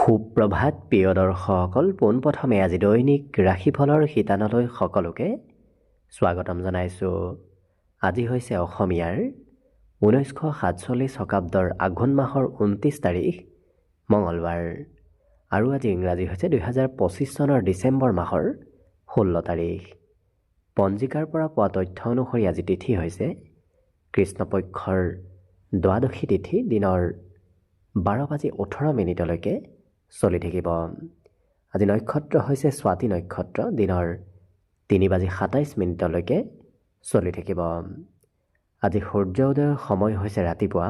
সুপ্ৰভাত প্ৰিয় দৰ্শকসকল, পোনপ্ৰথমে আজি দৈনিক ৰাশিফলৰ শিতানলৈ সকলোকে স্বাগতম জনাইছোঁ। আজি হৈছে অসমীয়াৰ 1947 শকাব্দৰ আঘোণ মাহৰ 29 তাৰিখ মঙলবাৰ আৰু আজি ইংৰাজী হৈছে 2025 চনৰ ডিচেম্বৰ মাহৰ 16 তাৰিখ। পঞ্জিকাৰ পৰা পোৱা তথ্য অনুসৰি আজি তিথি হৈছে কৃষ্ণপক্ষৰ দ্বাদশী তিথি, দিনৰ 12:18 চলি থাকিব। আজি নক্ষত্ৰ হৈছে স্বাতি নক্ষত্ৰ, দিনৰ 3:27 চলি থাকিব। আজি সূৰ্য উদয়ৰ সময় হৈছে ৰাতিপুৱা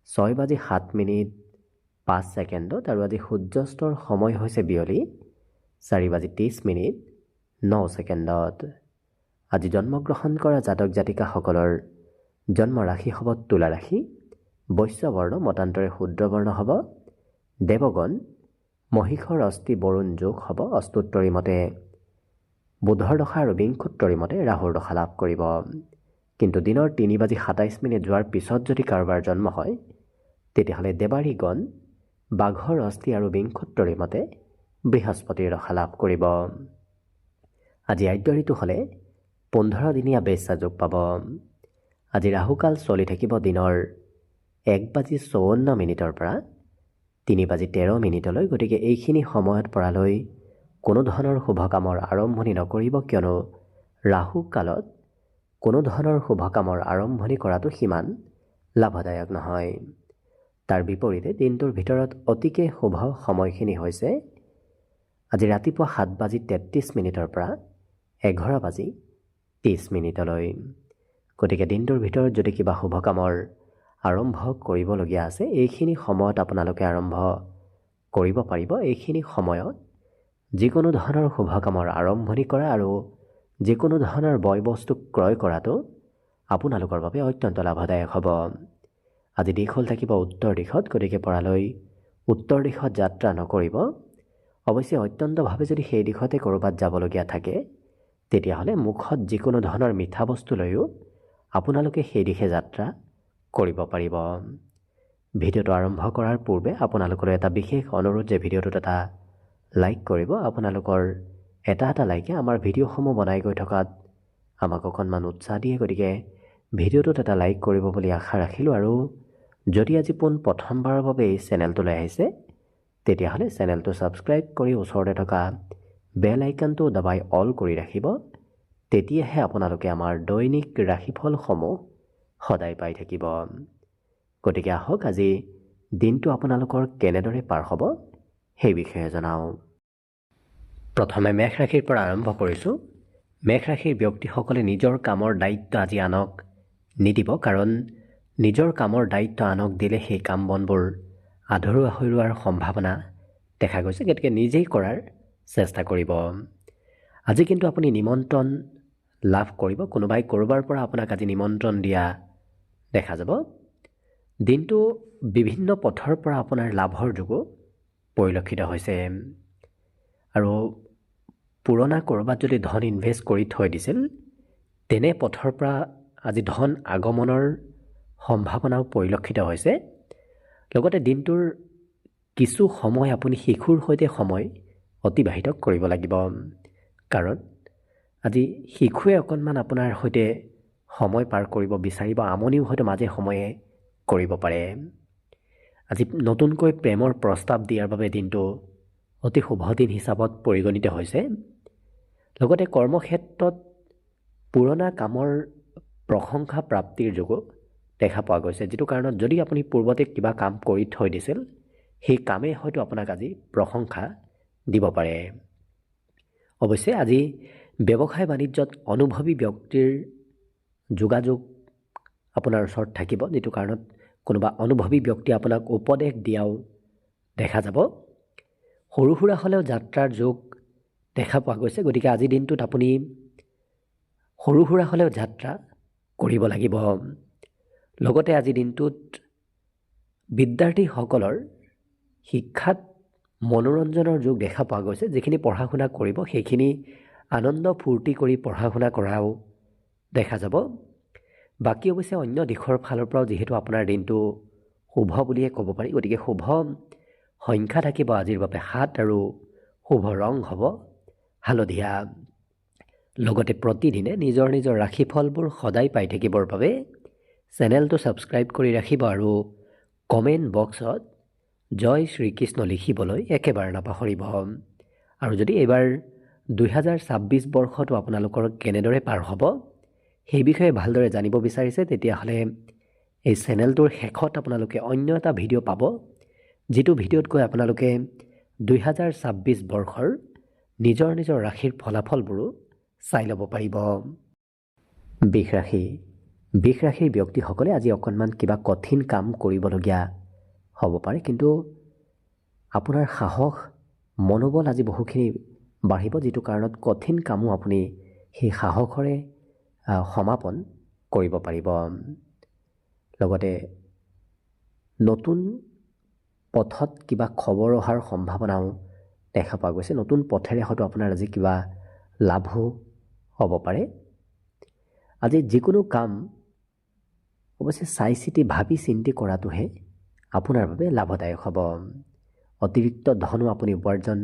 6:07:05 আৰু আজি সূৰ্যাস্তৰ সময় হৈছে বিয়লি 4:30:09। আজি জন্মগ্ৰহণ কৰা জাতক জাতিকাসকলৰ জন্ম ৰাশি হ'ব তুলা ৰাশি, বৈশ্য বৰ্ণ মতান্তৰে শূদ্ৰ বৰ্ণ হ'ব, দেৱগণ মহিষৰ অস্থি বৰুণ যোগ হ'ব, অস্তুত্তৰী মতে বুধৰ দশা আৰু বিংশোত্তৰী মতে ৰাহুৰ দশা লাভ কৰিব। কিন্তু দিনৰ 3:27 যোৱাৰ পিছত যদি কাৰোবাৰ জন্ম হয় তেতিয়াহ'লে দেৱাৰীগণ বাঘৰ অস্থি আৰু বিংশোত্তৰী মতে বৃহস্পতিৰ দশা লাভ কৰিব। আজি আদ্য ঋতু হ'লে 15 দিনীয়া বেশ্যা যোগ পাব। আজি ৰাহুকাল চলি থাকিব দিনৰ 1:54 পৰা 3:13 গতিকে এইখিনি সময়ত পৰালৈ কোনো ধৰণৰ শুভ কামৰ আৰম্ভণি নকৰিব, কিয়নো ৰাহু কালত কোনো ধৰণৰ শুভ কামৰ আৰম্ভণি কৰাটো সিমান লাভদায়ক নহয়। তাৰ বিপৰীতে দিনটোৰ ভিতৰত অতিকে শুভ সময়খিনি হৈছে আজি ৰাতিপুৱা 7:33 পৰা 11:30। গতিকে দিনটোৰ ভিতৰত যদি কিবা শুভ কামৰ আৰম্ভ কৰিবলগীয়া আছে এইখিনি সময়ত আপোনালোকে আৰম্ভ কৰিব পাৰিব। এইখিনি সময়ত যিকোনো ধৰণৰ শুভ কামৰ আৰম্ভণি কৰা আৰু যিকোনো ধৰণৰ বয় বস্তু ক্ৰয় কৰাটো আপোনালোকৰ বাবে অত্যন্ত লাভদায়ক হ'ব। আজি দিশ হ'ল থাকিব উত্তৰ দিশত, গতিকে পৰালৈ উত্তৰ দিশত যাত্ৰা নকৰিব। অৱশ্যে অত্যন্তভাৱে যদি সেই দিশতে ক'ৰবাত যাবলগীয়া থাকে তেতিয়াহ'লে মুখত যিকোনো ধৰণৰ মিঠা বস্তু লৈও আপোনালোকে সেই দিশে যাত্ৰা কৰিব পাৰিব। ভিডিঅ'টো আৰম্ভ কৰাৰ পূৰ্বে আপোনালোকৰ এটা বিশেষ অনুৰোধ যে ভিডিঅ'টোত এটা লাইক কৰিব। আপোনালোকৰ এটা লাইকে আমাৰ ভিডিঅ'সমূহ বনাই গৈ থকাত আমাক অকণমান উৎসাহ দিয়ে, গতিকে ভিডিঅ'টোত এটা লাইক কৰিব বুলি আশা ৰাখিলোঁ। আৰু যদি আজি প্ৰথমবাৰৰ বাবে এই চেনেলটোলৈ আহিছে তেতিয়াহ'লে চেনেলটো ছাবস্ক্ৰাইব কৰি ওচৰতে থকা বেল আইকনটো দবাই অল কৰি ৰাখিব। তেতিয়াহে আপোনালোকে আমাৰ দৈনিক ৰাশিফলসমূহ সদায় পাই থাকিব। গতিকে আহক আজি দিনটো আপোনালোকৰ কেনেদৰে পাৰ হ'ব সেই বিষয়ে জনাওঁ। প্ৰথমে মেষ ৰাশিৰ পৰা আৰম্ভ কৰিছোঁ। মেষ ৰাশিৰ ব্যক্তিসকলে নিজৰ কামৰ দায়িত্ব আজি আনক নিদিব, কাৰণ নিজৰ কামৰ দায়িত্ব আনক দিলে সেই কাম বনবোৰ আধৰুৱা হৈ ৰোৱাৰ সম্ভাৱনা দেখা গৈছে, গতিকে নিজেই কৰাৰ চেষ্টা কৰিব। আজি কিন্তু আপুনি নিমন্ত্ৰণ লাভ কৰিব। কোনোবাই ক'ৰবাৰ পৰা আপোনাক আজি নিমন্ত্ৰণ দিয়া দেখা যাব। দিনটো বিভিন্ন পথৰ পৰা আপোনাৰ লাভৰ যোগো পৰিলক্ষিত হৈছে আৰু পুৰণা ক'ৰবাত যদি ধন ইনভেষ্ট কৰি থৈ দিছিল তেনে পথৰ পৰা আজি ধন আগমনৰ সম্ভাৱনাও পৰিলক্ষিত হৈছে। লগতে দিনটোৰ কিছু সময় আপুনি শিশুৰ সৈতে সময় অতিবাহিত কৰিব লাগিব, কাৰণ আজি শিশুৱে অকণমান আপোনাৰ সৈতে সময় পাৰ কৰিব বিচাৰিব, আমনিও হয়তো মাজে সময়ে কৰিব পাৰে। আজি নতুনকৈ প্ৰেমৰ প্ৰস্তাৱ দিয়াৰ বাবে দিনটো অতি শুভ দিন হিচাপত পৰিগণিত হৈছে। লগতে কৰ্মক্ষেত্ৰত পুৰণা কামৰ প্ৰশংসা প্ৰাপ্তিৰ যোগো দেখা পোৱা গৈছে, যিটো কাৰণত যদি আপুনি পূৰ্বতে কিবা কাম কৰি থৈ দিছিল সেই কামেই হয়তো আপোনাক আজি প্ৰশংসা দিব পাৰে। অৱশ্যে আজি ব্যৱসায় বাণিজ্যত অনুভৱী ব্যক্তিৰ যোগাযোগ আপোনাৰ ওচৰত থাকিব, যিটো কাৰণত কোনোবা অনুভৱী ব্যক্তি আপোনাক উপদেশ দিয়াও দেখা যাব। সৰু সুৰা হ'লেও যাত্ৰাৰ যোগ দেখা পোৱা গৈছে, গতিকে আজিৰ দিনটোত আপুনি সৰু সুৰা হ'লেও যাত্ৰা কৰিব লাগিব। লগতে আজিৰ দিনটোত বিদ্যাৰ্থীসকলৰ শিক্ষাত মনোৰঞ্জনৰ যোগ দেখা পোৱা গৈছে। যিখিনি পঢ়া শুনা কৰিব সেইখিনি আনন্দ ফূৰ্তি কৰি পঢ়া শুনা কৰাও দেখা যাব। বাকী অৱশ্যে অন্য দিশৰ ফালৰ পৰাও যিহেতু আপোনাৰ দিনটো শুভ বুলিয়ে ক'ব পাৰি, গতিকে শুভ সংখ্যা থাকিব আজিৰ বাবে 7 আৰু শুভ ৰং হ'ব হালধীয়া। লগতে প্ৰতিদিনে নিজৰ নিজৰ ৰাশিফলবোৰ সদায় পাই থাকিবৰ বাবে চেনেলটো ছাবস্ক্ৰাইব কৰি ৰাখিব আৰু কমেণ্ট বক্সত জয় শ্ৰীকৃষ্ণ লিখিবলৈ একেবাৰে নাপাহৰিব। আৰু যদি এইবাৰ 2026 বৰ্ষটো আপোনালোকৰ কেনেদৰে পাৰ হ'ব সেই বিষয়ে ভালদৰে জানিব বিচাৰিছে, তেতিয়াহ'লে এই চেনেলটোৰ শেষত আপোনালোকে অন্য এটা ভিডিঅ' পাব, যিটো ভিডিঅ'ত গৈ আপোনালোকে 2026 বৰ্ষৰ নিজৰ নিজৰ ৰাশিৰ ফলাফলবোৰো চাই ল'ব পাৰিব। বৃষ ৰাশিৰ ব্যক্তিসকলে আজি অকণমান কিবা কঠিন কাম কৰিবলগীয়া হ'ব পাৰে, কিন্তু আপোনাৰ সাহস মনোবল আজি বহুখিনি বাঢ়িব, যিটো কাৰণত কঠিন কামো আপুনি সেই সাহসৰে সমাপন কৰিব পাৰিব। লগতে নতুন পথত কিবা খবৰ অহাৰ সম্ভাৱনাও দেখা পোৱা গৈছে। নতুন পথেৰে হয়তো আপোনাৰ আজি কিবা লাভো হ'ব পাৰে। আজি যিকোনো কাম অৱশ্যে চাই চিতি ভাবি চিন্তি কৰাটোহে আপোনাৰ বাবে লাভদায়ক হ'ব। অতিৰিক্ত ধনো আপুনি উপাৰ্জন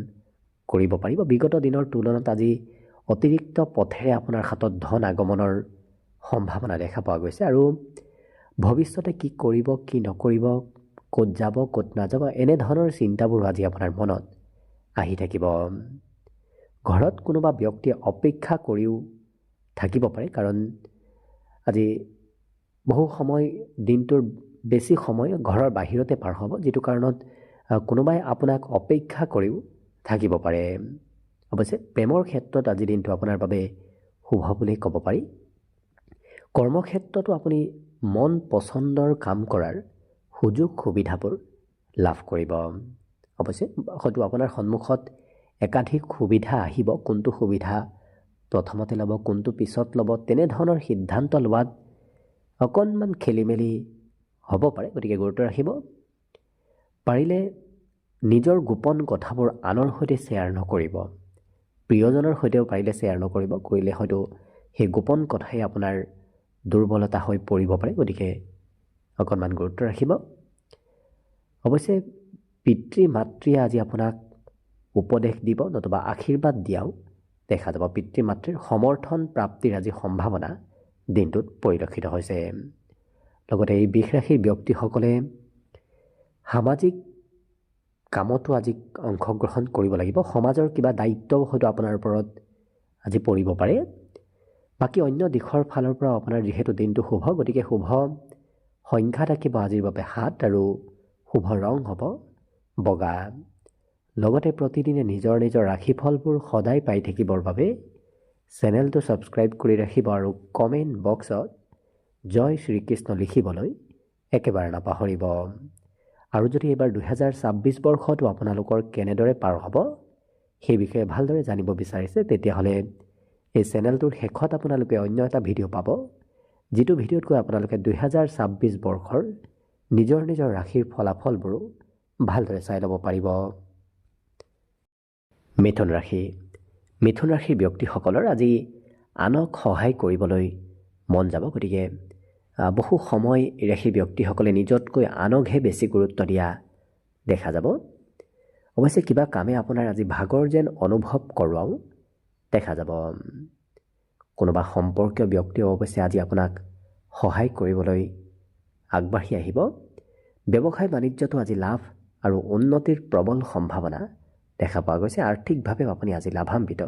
কৰিব পাৰিব। বিগত দিনৰ তুলনাত আজি অতিৰিক্ত পথেৰে আপোনাৰ হাতত ধন আগমনৰ সম্ভাৱনা দেখা পোৱা গৈছে। আৰু ভৱিষ্যতে কি কৰিব কি নকৰিব, ক'ত যাব ক'ত নাযাব, এনেধৰণৰ চিন্তাবোৰ আজি আপোনাৰ মনত আহি থাকিব। ঘৰত কোনোবা ব্যক্তিয়ে অপেক্ষা কৰিও থাকিব পাৰে, কাৰণ আজি বহু সময় দিনটোৰ বেছি সময় ঘৰৰ বাহিৰতে পাৰ হ'ব, যিটো কাৰণত কোনোবাই আপোনাক অপেক্ষা কৰিও থাকিব পাৰে। অৱশ্যে প্ৰেমৰ ক্ষেত্ৰত আজিৰ দিনটো আপোনাৰ বাবে শুভ বুলি ক'ব পাৰি। কৰ্মক্ষেত্ৰতো আপুনি মন পচন্দৰ কাম কৰাৰ সুযোগ সুবিধাবোৰ লাভ কৰিব। অৱশ্যে হয়তো আপোনাৰ সন্মুখত একাধিক সুবিধা আহিব, কোনটো সুবিধা প্ৰথমতে ল'ব কোনটো পিছত ল'ব তেনেধৰণৰ সিদ্ধান্ত লোৱাত অকণমান খেলি মেলি হ'ব পাৰে, গতিকে গুৰুত্ব ৰাখিব। পাৰিলে নিজৰ গোপন কথাবোৰ আনৰ সৈতে শ্বেয়াৰ নকৰিব। প্ৰিয়জনৰ সৈতেও পাৰিলে শ্বেয়াৰ নকৰিব, কৰিলে হয়তো সেই গোপন কথাই আপোনাৰ দুৰ্বলতা হৈ পৰিব পাৰে, গতিকে অকণমান গুৰুত্ব ৰাখিব। অৱশ্যে পিতৃ মাতৃয়ে আজি আপোনাক উপদেশ দিব নতুবা আশীৰ্বাদ দিয়াও দেখা যাব। পিতৃ মাতৃৰ সমৰ্থন প্ৰাপ্তিৰ আজি সম্ভাৱনা দিনটোত পৰিলক্ষিত হৈছে। লগতে এই বৃষ ৰাশিৰ ব্যক্তিসকলে সামাজিক কামতো আজি অংশগ্ৰহণ কৰিব লাগিব। সমাজৰ কিবা দায়িত্বও হয়তো আপোনাৰ ওপৰত আজি পৰিব পাৰে। বাকী অন্য দিশৰ ফালৰ পৰা আপোনাৰ যিহেতু দিনটো শুভ, গতিকে শুভ সংখ্যা থাকিব আজিৰ বাবে 7 আৰু শুভ ৰং হ'ব বগা। লগতে প্ৰতিদিনে নিজৰ নিজৰ ৰাশিফলবোৰ সদায় পাই থাকিবৰ বাবে চেনেলটো ছাবস্ক্ৰাইব কৰি ৰাখিব আৰু কমেণ্ট বক্সত জয় শ্ৰীকৃষ্ণ লিখিবলৈ একেবাৰে নাপাহৰিব। আৰু যদি এইবাৰ 2026 বৰ্ষটো আপোনালোকৰ কেনেদৰে পাৰ হ'ব সেই বিষয়ে ভালদৰে জানিব বিচাৰিছে, তেতিয়াহ'লে এই চেনেলটোৰ শেষত আপোনালোকে অন্য এটা ভিডিঅ' পাব, যিটো ভিডিঅ'ত গৈ আপোনালোকে 2026 বৰ্ষৰ নিজৰ নিজৰ ৰাশিৰ ফলাফলবোৰো ভালদৰে চাই ল'ব পাৰিব। মিথুন ৰাশিৰ ব্যক্তিসকলৰ আজি আনক সহায় কৰিবলৈ মন যাব, গতিকে বহু সময় এই ৰাশিৰ ব্যক্তিসকলে নিজতকৈ আনকহে বেছি গুৰুত্ব দিয়া দেখা যাব। অৱশ্যে কিবা কামে আপোনাৰ আজি ভাগৰ যেন অনুভৱ কৰোৱাও দেখা যাব। কোনোবা সম্পৰ্কীয় ব্যক্তিয়ে অৱশ্যে আজি আপোনাক সহায় কৰিবলৈ আগবাঢ়ি আহিব। ব্যৱসায় বাণিজ্যতো আজি লাভ আৰু উন্নতিৰ প্ৰবল সম্ভাৱনা দেখা পোৱা গৈছে। আৰ্থিকভাৱেও আপুনি আজি লাভান্বিত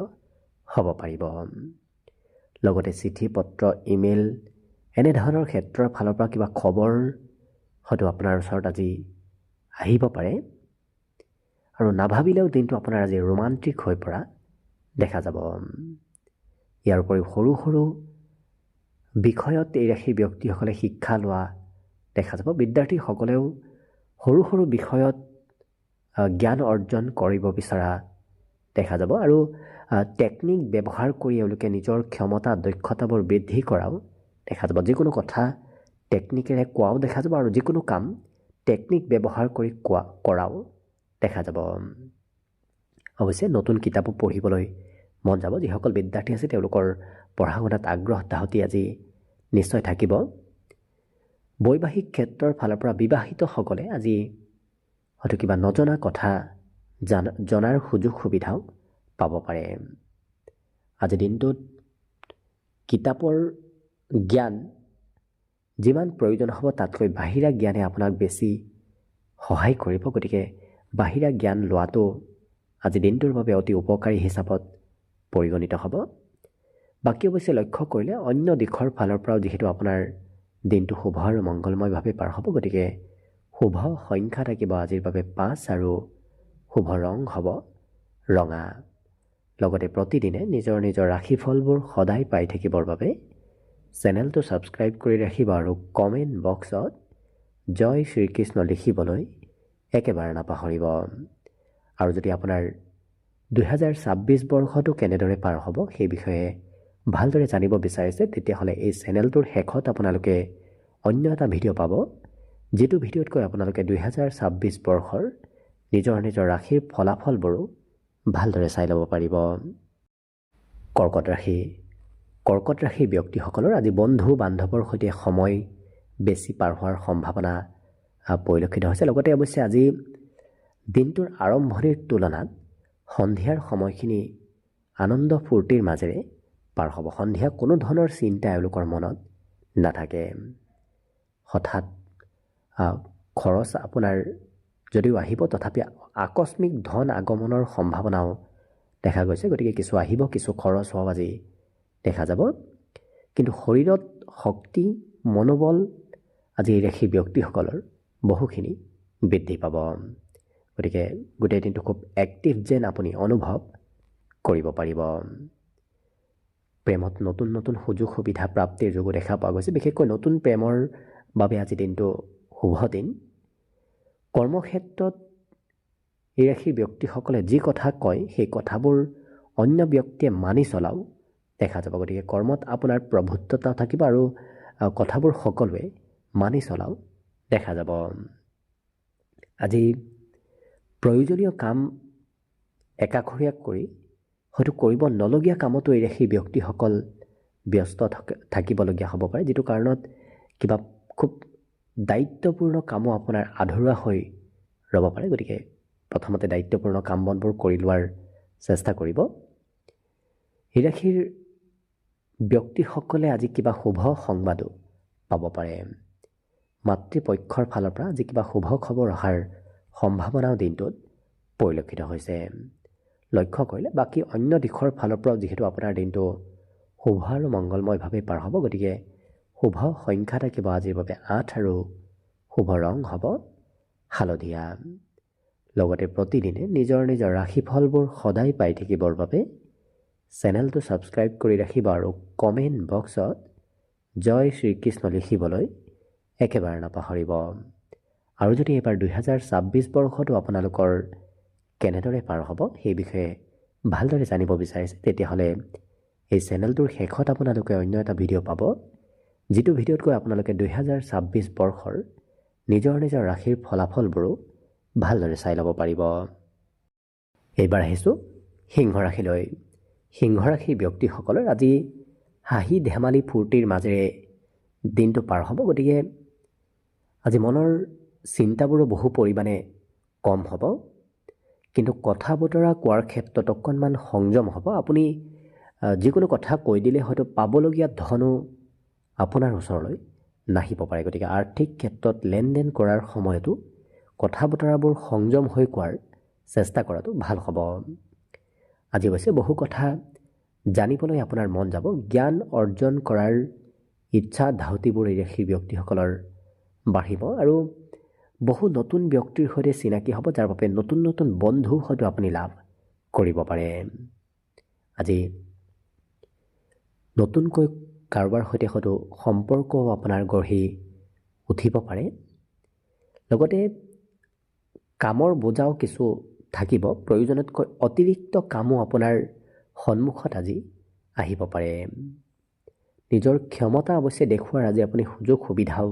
হ'ব পাৰিব। লগতে চিঠি পত্ৰ ইমেইল এনেধৰণৰ ক্ষেত্ৰৰ ফালৰ পৰা কিবা খবৰ হয়তো আপোনাৰ ওচৰত আজি আহিব পাৰে। আৰু নাভাবিলেও দিনটো আপোনাৰ আজি ৰোমান্টিক হৈ পৰা দেখা যাব। ইয়াৰ উপৰিও সৰু সৰু বিষয়ত এই ৰাশিৰ ব্যক্তিসকলে শিক্ষা লোৱা দেখা যাব। বিদ্যাৰ্থীসকলেও সৰু সৰু বিষয়ত জ্ঞান অৰ্জন কৰিব বিচৰা দেখা যাব। আৰু টেকনিক ব্যৱহাৰ কৰি এওঁলোকে নিজৰ ক্ষমতা দক্ষতাবোৰ বৃদ্ধি কৰাও দেখা যাব। যিকোনো কথা টেকনিকেৰে কোৱাও দেখা যাব আৰু যিকোনো কাম টেকনিক ব্যৱহাৰ কৰি কৰাও দেখা যাব। অৱশ্যে নতুন কিতাপো পঢ়িবলৈ মন যাব। যিসকল বিদ্যাৰ্থী আছে তেওঁলোকৰ পঢ়া শুনাত আগ্ৰহ তাহতি আজি নিশ্চয় থাকিব। বৈবাহিক ক্ষেত্ৰৰ ফালৰ পৰা বিবাহিতসকলে আজি হয়তো কিবা নজনা কথা জনাৰ সুযোগ সুবিধাও পাব পাৰে। আজিৰ দিনটোত কিতাপৰ জ্ঞান যিমান প্ৰয়োজন হ'ব তাতকৈ বাহিৰা জ্ঞানে আপোনাক বেছি সহায় কৰিব। গতিকে বাহিৰা জ্ঞান লোৱাটো আজি দিনটোৰ বাবে অতি উপকাৰী হিচাপত পৰিগণিত হ'ব। বাকী অৱশ্যে লক্ষ্য কৰিলে অন্য দিশৰ ফালৰ পৰাও যিহেতু আপোনাৰ দিনটো শুভ আৰু মংগলময়ভাৱে পাৰ হ'ব, গতিকে শুভ সংখ্যা থাকিব আজিৰ বাবে 5 আৰু শুভ ৰং হ'ব ৰঙা। লগতে প্ৰতিদিনে নিজৰ নিজৰ ৰাশিফলবোৰ সদায় পাই থাকিবৰ বাবে চেনেলটো ছাবস্ক্ৰাইব কৰি ৰাখিব আৰু কমেণ্ট বক্সত জয় শ্ৰীকৃষ্ণ লিখিবলৈ একেবাৰে নাপাহৰিব। আৰু যদি আপোনাৰ 2026 বৰ্ষটো কেনেদৰে পাৰ হ'ব সেই বিষয়ে ভালদৰে জানিব বিচাৰিছে, তেতিয়াহ'লে এই চেনেলটোৰ শেষত আপোনালোকে অন্য এটা ভিডিঅ' পাব, যিটো ভিডিঅ'তকৈ আপোনালোকে 2026 বৰ্ষৰ নিজৰ নিজৰ ৰাশিৰ ফলাফলবোৰো ভালদৰে চাই ল'ব পাৰিব। কৰ্কট ৰাশিৰ ব্যক্তিসকলৰ আজি বন্ধু বান্ধৱৰ সৈতে সময় বেছি পাৰ হোৱাৰ সম্ভাৱনা পৰিলক্ষিত হৈছে। লগতে অৱশ্যে আজি দিনটোৰ আৰম্ভণিৰ তুলনাত সন্ধিয়াৰ সময়খিনি আনন্দ ফূৰ্তিৰ মাজেৰে পাৰ হ'ব। সন্ধিয়া কোনো ধৰণৰ চিন্তা এওঁলোকৰ মনত নাথাকে। হঠাৎ খৰচ আপোনাৰ যদিও আহিব, তথাপি আকস্মিক ধন আগমনৰ সম্ভাৱনাও দেখা গৈছে। গতিকে কিছু আহিব, কিছু খৰচ হোৱাও আজি দেখা যাব। কিন্তু শৰীৰত শক্তি মনোবল আজি এই ৰাশিৰ ব্যক্তিসকলৰ বহুখিনি বৃদ্ধি পাব। গতিকে গোটেই দিনটো খুব এক্টিভ যেন আপুনি অনুভৱ কৰিব পাৰিব। প্ৰেমত নতুন নতুন সুযোগ সুবিধা প্ৰাপ্তিৰ যোগো দেখা পোৱা গৈছে। বিশেষকৈ নতুন প্ৰেমৰ বাবে আজি দিনটো শুভ দিন। কৰ্মক্ষেত্ৰত এই ৰাশিৰ ব্যক্তিসকলে যি কথা কয় সেই কথাবোৰ অন্য ব্যক্তিয়ে মানি চলাও দেখা যাব। গতিকে কৰ্মত আপোনাৰ প্ৰভুত্বতা থাকিব আৰু কথাবোৰ সকলোৱে মানি চলাও দেখা যাব। আজি প্ৰয়োজনীয় কাম একাষৰীয়া কৰি হয়তো কৰিব নলগীয়া কামতো এই ৰাশিৰ ব্যক্তিসকল ব্যস্ত থাকিবলগীয়া হ'ব পাৰে, যিটো কাৰণত কিবা খুব দায়িত্বপূৰ্ণ কামো আপোনাৰ আধৰুৱা হৈ ৰ'ব পাৰে। গতিকে প্ৰথমতে দায়িত্বপূৰ্ণ কাম বনবোৰ কৰি লোৱাৰ চেষ্টা কৰিব। এই ৰাশিৰ ব্যক্তিসকলে আজি কিবা শুভ সংবাদো পাব পাৰে। মাতৃপক্ষৰ ফালৰ পৰা আজি কিবা শুভ খবৰ অহাৰ সম্ভাৱনাও দিনটোত পৰিলক্ষিত হৈছে। লক্ষ্য কৰিলে বাকী অন্য দিশৰ ফালৰ পৰাও যিহেতু আপোনাৰ দিনটো শুভ আৰু মংগলময়ভাৱে পাৰ হ'ব, গতিকে শুভ সংখ্যা থাকিব আজিৰ বাবে 8 আৰু শুভ ৰং হ'ব হালধীয়া। লগতে প্ৰতিদিনে নিজৰ নিজৰ ৰাশিফলবোৰ সদায় পাই থাকিবৰ বাবে চেনেলটো ছাবস্ক্ৰাইব কৰি ৰাখিব আৰু কমেণ্ট বক্সত জয় শ্ৰীকৃষ্ণ লিখিবলৈ একেবাৰে নাপাহৰিব। আৰু যদি এইবাৰ 2026 বৰ্ষটো আপোনালোকৰ কেনেদৰে পাৰ হ'ব সেই বিষয়ে ভালদৰে জানিব বিচাৰিছে, তেতিয়াহ'লে এই চেনেলটোৰ শেষত আপোনালোকে অন্য এটা ভিডিঅ' পাব, যিটো ভিডিঅ'ত গৈ আপোনালোকে 2026 বৰ্ষৰ নিজৰ নিজৰ ৰাশিৰ ফলাফলবোৰো ভালদৰে চাই ল'ব পাৰিব। এইবাৰ আহিছোঁ সিংহ ৰাশিলৈ। সিংহ ৰাশিৰ ব্যক্তিসকলৰ আজি হাঁহি ধেমালি ফূৰ্তিৰ মাজেৰে দিনটো পাৰ হ'ব। গতিকে আজি মনৰ চিন্তাবোৰো বহু পৰিমাণে কম হ'ব, কিন্তু কথা বতৰা কোৱাৰ ক্ষেত্ৰত অকণমান সংযম হ'ব। আপুনি যিকোনো কথা কৈ দিলে হয়তো পাবলগীয়া ধনো আপোনাৰ ওচৰলৈ নাহিব পাৰে। গতিকে আৰ্থিক ক্ষেত্ৰত লেনদেন কৰাৰ সময়তো কথা বতৰাবোৰ সংযম হৈ কোৱাৰ চেষ্টা কৰাটো ভাল হ'ব। আজি অৱশ্যে বহু কথা জানিবলৈ আপোনাৰ মন যাব। জ্ঞান অৰ্জন কৰাৰ ইচ্ছা ধাউতিবোৰ এই ৰাশিৰ ব্যক্তিসকলৰ বাঢ়িব আৰু বহু নতুন ব্যক্তিৰ সৈতে চিনাকি হ'ব, যাৰ বাবে নতুন নতুন বন্ধু হয়তো আপুনি লাভ কৰিব পাৰে। আজি নতুনকৈ কাৰোবাৰ সৈতে হয়তো সম্পৰ্কও আপোনাৰ গঢ়ি উঠিব পাৰে। লগতে কামৰ বোজাও কিছু থাকিব, প্ৰয়োজনতকৈ অতিৰিক্ত কামো আপোনাৰ সন্মুখত আজি আহিব পাৰে। নিজৰ ক্ষমতা অৱশ্যে দেখুওৱাৰ আজি আপুনি সুযোগ সুবিধাও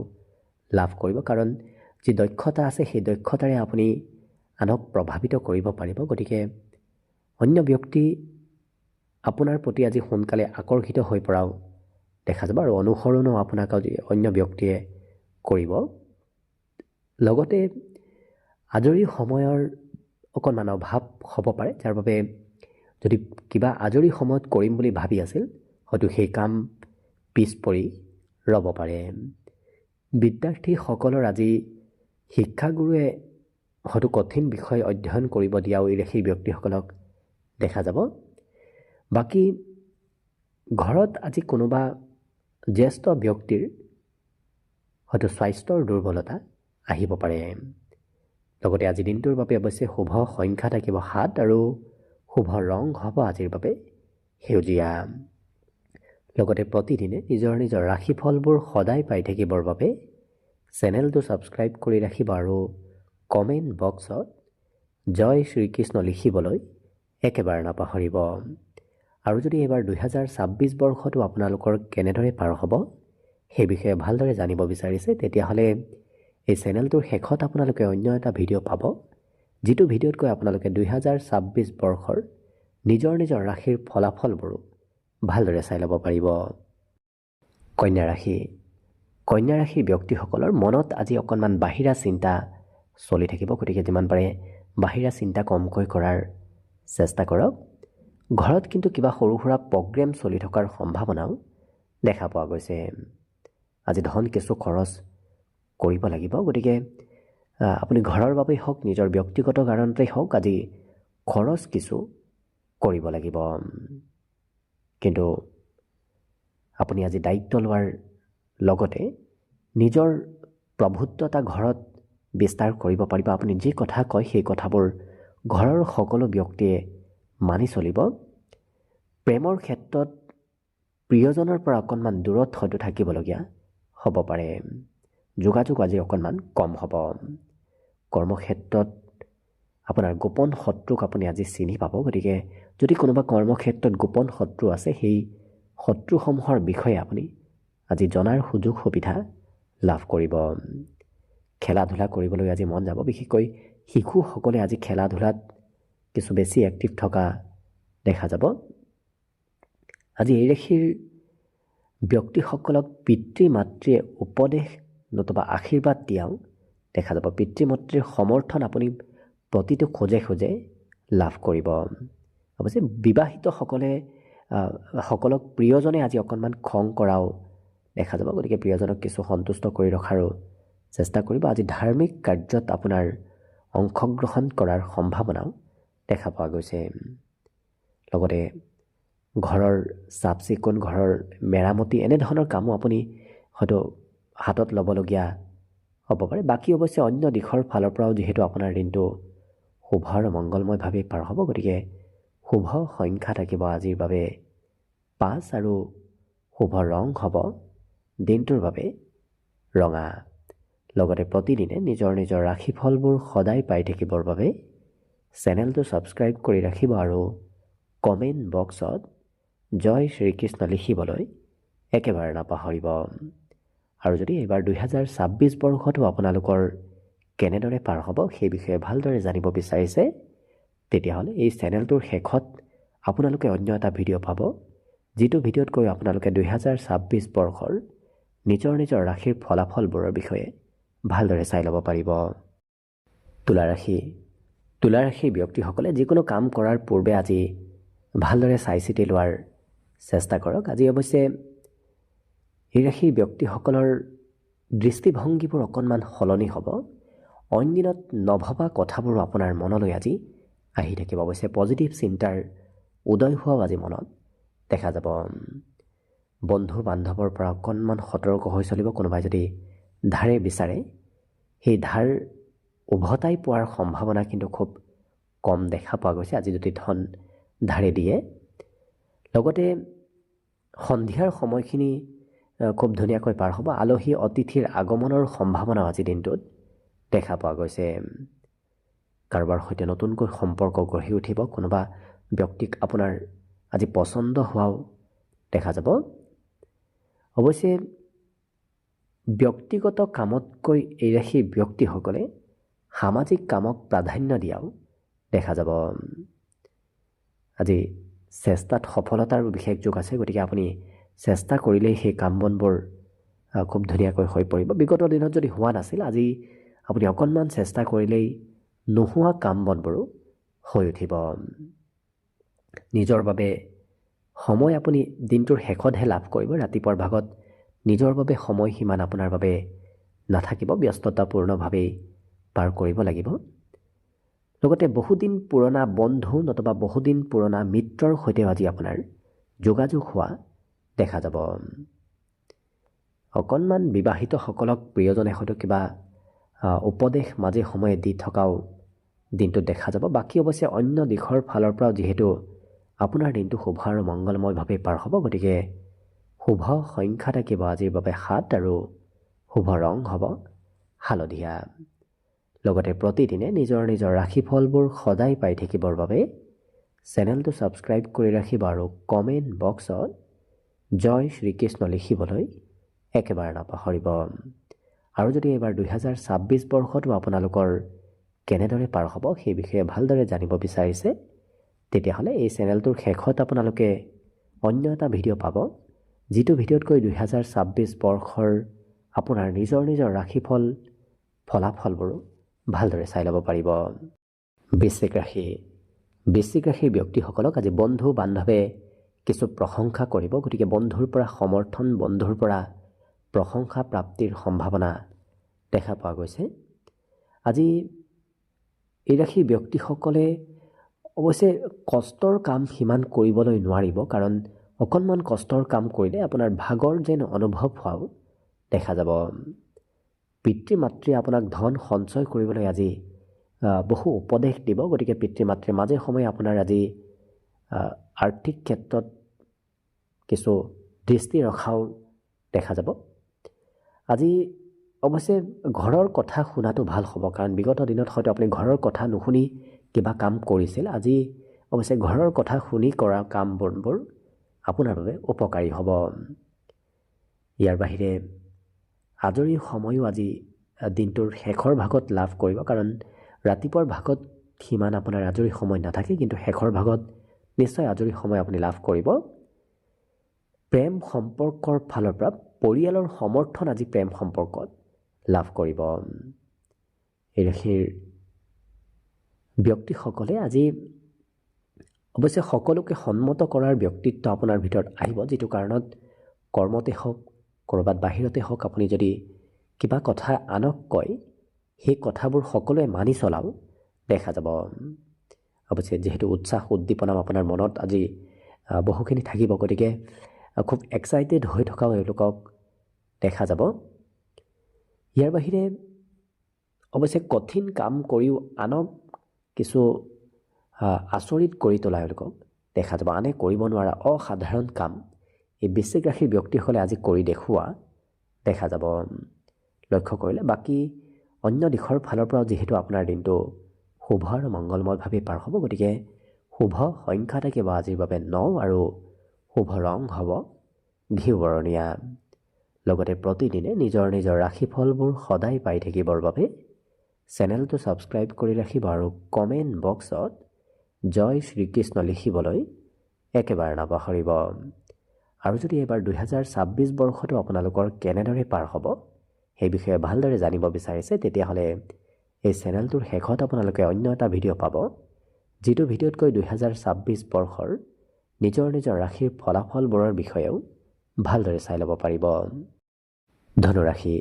লাভ কৰিব, কাৰণ যি দক্ষতা আছে সেই দক্ষতাৰে আপুনি আনক প্ৰভাৱিত কৰিব পাৰিব। গতিকে অন্য ব্যক্তি আপোনাৰ প্ৰতি আজি সোনকালে আকৰ্ষিত হৈ পৰাও দেখা যাব আৰু অনুসৰণো আপোনাক আজি অন্য ব্যক্তিয়ে কৰিব। লগতে আজৰি সময়ৰ অকণমান অভাৱ হ'ব পাৰে, যাৰ বাবে যদি কিবা আজৰি সময়ত কৰিম বুলি ভাবি আছিল হয়তো সেই কাম পিছ পৰি ৰ'ব পাৰে। বিদ্যাৰ্থীসকলৰ আজি শিক্ষাগুৰুৱে হয়তো কঠিন বিষয় অধ্যয়ন কৰিব দিয়াও এই ৰাশিৰ ব্যক্তিসকলক দেখা যাব। বাকী ঘৰত আজি কোনোবা জ্যেষ্ঠ ব্যক্তিৰ হয়তো স্বাস্থ্যৰ দুৰ্বলতা আহিব পাৰে। লগতে আজি দিনটোৰ বাবে অৱশ্যে শুভ সংখ্যা থাকিব 7 আৰু শুভ ৰং হ'ব আজিৰ বাবে সেউজীয়া। লগতে প্ৰতিদিনে নিজৰ নিজৰ ৰাশিফলবোৰ সদায় পাই থাকিবৰ বাবে চেনেলটো ছাবস্ক্ৰাইব কৰি ৰাখিব আৰু কমেণ্ট বক্সত জয় শ্ৰীকৃষ্ণ লিখিবলৈ একেবাৰে নাপাহৰিব। আৰু যদি এইবাৰ 2026 বৰ্ষটো আপোনালোকৰ কেনেদৰে পাৰ হ'ব সেই বিষয়ে ভালদৰে জানিব বিচাৰিছে, তেতিয়াহ'লে এই চেনেলটোৰ শেষত আপোনালোকে অন্য এটা ভিডিঅ' পাব, যিটো ভিডিঅ'ত গৈ আপোনালোকে 2026 বৰ্ষৰ নিজৰ নিজৰ ৰাশিৰ ফলাফলবোৰো ভালদৰে চাই ল'ব পাৰিব। কন্যা ৰাশি। কন্যা ৰাশিৰ ব্যক্তিসকলৰ মনত আজি অকণমান বাহিৰা চিন্তা চলি থাকিব, গতিকে যিমান পাৰে বাহিৰা চিন্তা কমকৈ কৰাৰ চেষ্টা কৰক। ঘৰত কিন্তু কিবা সৰু সুৰা প্ৰগ্ৰেম চলি থকাৰ সম্ভাৱনাও দেখা পোৱা গৈছে। আজি ধন কিছু খৰচ কৰিব লাগিব, গতিকে আপুনি ঘৰৰ বাবেই হওক নিজৰ ব্যক্তিগত কাৰণতেই হওক আজি খৰচ কিছু কৰিব লাগিব। কিন্তু আপুনি আজি দায়িত্ব লোৱাৰ লগতে নিজৰ প্ৰভুত্বতা ঘৰত বিস্তাৰ কৰিব পাৰিব। আপুনি যি কথা কয় সেই কথাবোৰ ঘৰৰ সকলো ব্যক্তিয়ে মানি চলিব। প্ৰেমৰ ক্ষেত্ৰত প্ৰিয়জনৰ পৰা অকণমান দূৰত হয়তো থাকিবলগীয়া হ'ব পাৰে। যোগাযোগ আজি অকণমান কম হ'ব। কৰ্মক্ষেত্ৰত আপোনাৰ গোপন শত্ৰুক আপুনি আজি চিনি পাব, গতিকে যদি কোনোবা কৰ্মক্ষেত্ৰত গোপন শত্ৰু আছে সেই শত্ৰুসমূহৰ বিষয়ে আপুনি আজি জনাৰ সুযোগ সুবিধা লাভ কৰিব। খেলা ধূলা কৰিবলৈ আজি মন যাব, বিশেষকৈ শিশুসকলে আজি খেলা ধূলাত কিছু বেছি এক্টিভ থকা দেখা যাব। আজি এই ৰাশিৰ ব্যক্তিসকলক পিতৃ মাতৃয়ে উপদেশ নতুবা আশীৰ্বাদ দিয়াও দেখা যাব। পিতৃ মাতৃৰ সমৰ্থন আপুনি প্ৰতিটো খোজে খোজে লাভ কৰিব। অৱশ্যে বিবাহিতসকলে সকলক প্ৰিয়জনে আজি অকণমান খং কৰাও দেখা যাব, গতিকে প্ৰিয়জনক কিছু সন্তুষ্ট কৰি ৰখাৰো চেষ্টা কৰিব। আজি ধাৰ্মিক কাৰ্যত আপোনাৰ অংশগ্ৰহণ কৰাৰ সম্ভাৱনাও দেখা পোৱা গৈছে। লগতে ঘৰৰ চাফ চিকুণ, ঘৰৰ মেৰামতি এনেধৰণৰ কামো আপুনি হয়তো হাতত ল'বলগীয়া হ'ব পাৰে। বাকী অৱশ্যে অন্য দিশৰ ফালৰ পৰাও যিহেতু আপোনাৰ দিনটো শুভ আৰু মংগলময়ভাৱে পাৰ হ'ব, গতিকে শুভ সংখ্যা থাকিব আজিৰ বাবে 5 আৰু শুভ ৰং হ'ব দিনটোৰ বাবে ৰঙা। লগতে প্ৰতিদিনে নিজৰ নিজৰ ৰাশিফলবোৰ সদায় পাই থাকিবৰ বাবে চেনেলটো ছাবস্ক্ৰাইব কৰি ৰাখিব আৰু কমেণ্ট বক্সত জয় শ্ৰীকৃষ্ণ লিখিবলৈ একেবাৰে নাপাহৰিব। আৰু যদি এইবাৰ 2026 বৰ্ষটো আপোনালোকৰ কেনেদৰে পাৰ হ'ব সেই বিষয়ে ভালদৰে জানিব বিচাৰিছে, তেতিয়াহ'লে এই চেনেলটোৰ শেষত আপোনালোকে অন্য এটা ভিডিঅ' পাব, যিটো ভিডিঅ'ত গৈ আপোনালোকে 2026 বৰ্ষৰ নিজৰ নিজৰ ৰাশিৰ ফলাফলবোৰৰ বিষয়ে ভালদৰে চাই ল'ব পাৰিব। তুলা ৰাশি। তুলা ৰাশিৰ ব্যক্তিসকলে যিকোনো কাম কৰাৰ পূৰ্বে আজি ভালদৰে চাই চিতি লোৱাৰ চেষ্টা কৰক। আজি অৱশ্যে এই ৰাশিৰ ব্যক্তিসকলৰ দৃষ্টিভংগীবোৰ অকণমান সলনি হ'ব। অইন দিনত নভবা কথাবোৰো আপোনাৰ মনলৈ আজি আহি থাকিব। অৱশ্যে পজিটিভ চিন্তাৰ উদয় হোৱাও আজি মনত দেখা যাব। বন্ধু বান্ধৱৰ পৰা অকণমান সতৰ্ক হৈ চলিব। কোনোবাই যদি ধাৰে বিচাৰে সেই ধাৰ উভতাই পোৱাৰ সম্ভাৱনা কিন্তু খুব কম দেখা পোৱা গৈছে আজি যদি ধন ধাৰে দিয়ে। লগতে সন্ধিয়াৰ সময়খিনি খুব ধুনীয়াকৈ পাৰ হ'ব। আলহী অতিথিৰ আগমনৰ সম্ভাৱনাও আজি দিনটোত দেখা পোৱা গৈছে। কাৰোবাৰ সৈতে নতুনকৈ সম্পৰ্ক গঢ়ি উঠিব। কোনোবা ব্যক্তিক আপোনাৰ আজি পচন্দ হোৱাও দেখা যাব। অৱশ্যে ব্যক্তিগত কামতকৈ এই ৰাশিৰ ব্যক্তিসকলে সামাজিক কামক প্ৰাধান্য দিয়াও দেখা যাব। আজি চেষ্টাত সফলতাৰ বিশেষ যোগ আছে, গতিকে আপুনি চেষ্টা কৰিলেই সেই কাম বনবোৰ খুব ধুনীয়াকৈ হৈ পৰিব। বিগত দিনত যদি হোৱা নাছিল, আজি আপুনি অকণমান চেষ্টা কৰিলেই নোহোৱা কাম বনবোৰো হৈ উঠিব। নিজৰ বাবে সময় আপুনি দিনটোৰ শেষতহে লাভ কৰিব। ৰাতিপুৱাৰ ভাগত নিজৰ বাবে সময় সিমান আপোনাৰ বাবে নাথাকিব, ব্যস্ততাপূৰ্ণভাৱেই পাৰ কৰিব লাগিব। লগতে বহুদিন পুৰণা বন্ধু নতুবা বহুদিন পুৰণা মিত্ৰৰ সৈতেও আজি আপোনাৰ যোগাযোগ হোৱা দেখা যাব। অকণমান বিবাহিতসকলক প্ৰিয়জনে হয়তো কিবা উপদেশ মাজে সময়ে দি থকাও দিনটোত দেখা যাব। বাকী অৱশ্যে অন্য দিশৰ ফালৰ পৰাও যিহেতু আপোনাৰ দিনটো শুভ আৰু মংগলময়ভাৱে পাৰ হ'ব, গতিকে শুভ সংখ্যা থাকিব আজিৰ বাবে 7 আৰু শুভ ৰং হ'ব হালধীয়া। লগতে প্ৰতিদিনে নিজৰ নিজৰ ৰাশিফলবোৰ সদায় পাই থাকিবৰ বাবে চেনেলটো ছাবস্ক্ৰাইব কৰি ৰাখিব আৰু কমেণ্ট বক্সত জয় শ্ৰীকৃষ্ণ লিখিবলৈ একেবাৰে নাপাহৰিব। আৰু যদি এইবাৰ 2026 বৰ্ষটো আপোনালোকৰ কেনেদৰে পাৰ হ'ব সেই বিষয়ে ভালদৰে জানিব বিচাৰিছে, তেতিয়াহ'লে এই চেনেলটোৰ শেষত আপোনালোকে অন্য এটা ভিডিঅ' পাব, যিটো ভিডিঅ'তকৈ 2026 বৰ্ষৰ আপোনাৰ নিজৰ নিজৰ ৰাশিফল ফলাফলবোৰো ভালদৰে চাই ল'ব পাৰিব। বৃশ্চিক ৰাশি। বৃশ্চিক ৰাশিৰ ব্যক্তিসকলক আজি বন্ধু বান্ধৱে কিছু প্ৰশংসা কৰিব, গতিকে বন্ধুৰ পৰা সমৰ্থন, বন্ধুৰ পৰা প্ৰশংসা প্ৰাপ্তিৰ সম্ভাৱনা দেখা পোৱা গৈছে। আজি এই ৰাশিৰ ব্যক্তিসকলে অৱশ্যে কষ্টৰ কাম সিমান কৰিবলৈ নোৱাৰিব, কাৰণ অকণমান কষ্টৰ কাম কৰিলে আপোনাৰ ভাগৰ যেন অনুভৱ হোৱাও দেখা যাব। পিতৃ মাতৃয়ে আপোনাক ধন সঞ্চয় কৰিবলৈ আজি বহু উপদেশ দিব, গতিকে পিতৃ মাতৃয়ে মাজে সময়ে আপোনাৰ আজি আৰ্থিক ক্ষেত্ৰত কিছু দৃষ্টি ৰখাও দেখা যাব। আজি অৱশ্যে ঘৰৰ কথা শুনাটো ভাল হ'ব, কাৰণ বিগত দিনত হয়তো আপুনি ঘৰৰ কথা নুশুনি কিবা কাম কৰিছিল। আজি অৱশ্যে ঘৰৰ কথা শুনি কৰা কাম বনবোৰ আপোনাৰ বাবে উপকাৰী হ'ব। ইয়াৰ বাহিৰে আজৰি সময়ো আজি দিনটোৰ শেষৰ ভাগত লাভ কৰিব, কাৰণ ৰাতিপুৱাৰ ভাগত সিমান আপোনাৰ আজৰি সময় নাথাকে, কিন্তু শেষৰ ভাগত নিশ্চয় আজৰি সময় আপুনি লাভ কৰিব। প্ৰেম সম্পৰ্কৰ ফালৰ পৰা পৰিয়ালৰ সমৰ্থন আজি প্ৰেম সম্পৰ্কত লাভ কৰিব। এই ৰাশিৰ ব্যক্তিসকলে আজি অৱশ্যে সকলোকে সন্মত কৰাৰ ব্যক্তিত্ব আপোনাৰ ভিতৰত আহিব, যিটো কাৰণত কৰ্মতে হওক, ক'ৰবাত বাহিৰতে হওক, আপুনি যদি কিবা কথা আনক কয় সেই কথাবোৰ সকলোৱে মানি চলাও দেখা যাব। অৱশ্যে যিহেতু উৎসাহ উদ্দীপনা আপোনাৰ মনত আজি বহুখিনি থাকিব, গতিকে খুব এক্সাইটেড হৈ থকাও এওঁলোকক দেখা যাব। ইয়াৰ বাহিৰে অৱশ্যে কঠিন কাম কৰিও আনক কিছু আচৰিত কৰি তোলা এওঁলোকক দেখা যাব। আনে কৰিব নোৱাৰা অসাধাৰণ কাম এই বৃশ্চিক ৰাশিৰ ব্যক্তিসকলে আজি কৰি দেখুওৱা দেখা যাব লক্ষ্য কৰিলে। বাকী অন্য দিশৰ ফালৰ পৰাও যিহেতু আপোনাৰ দিনটো শুভ আৰু মংগলময়ভাৱে পাৰ হ'ব, গতিকে শুভ সংখ্যা থাকিব আজিৰ বাবে 9 আৰু শুভ ৰং হ'ব ঘিউ বৰণীয়া। লগতে প্ৰতিদিনে নিজৰ নিজৰ ৰাশিফলবোৰ সদায় পাই থাকিবৰ বাবে চেনেলটো ছাবস্ক্ৰাইব কৰি ৰাখিব আৰু কমেণ্ট বক্সত জয় শ্ৰীকৃষ্ণ লিখিবলৈ একেবাৰে নাপাহৰিব। আৰু যদি এইবাৰ 2026 বৰ্ষটো আপোনালোকৰ কেনেদৰে পাৰ হ'ব সেই বিষয়ে ভালদৰে জানিব বিচাৰিছে, তেতিয়াহ'লে এই চেনেলটোৰ শেষত আপোনালোকে অন্য এটা ভিডিঅ' পাব, যিটো ভিডিঅ'তকৈ 2026 বৰ্ষৰ নিজৰ নিজৰ ৰাশিৰ ফলাফলবোৰৰ বিষয়েও ভালদৰে চাই ল'ব পাৰিব। ধনুৰাশি।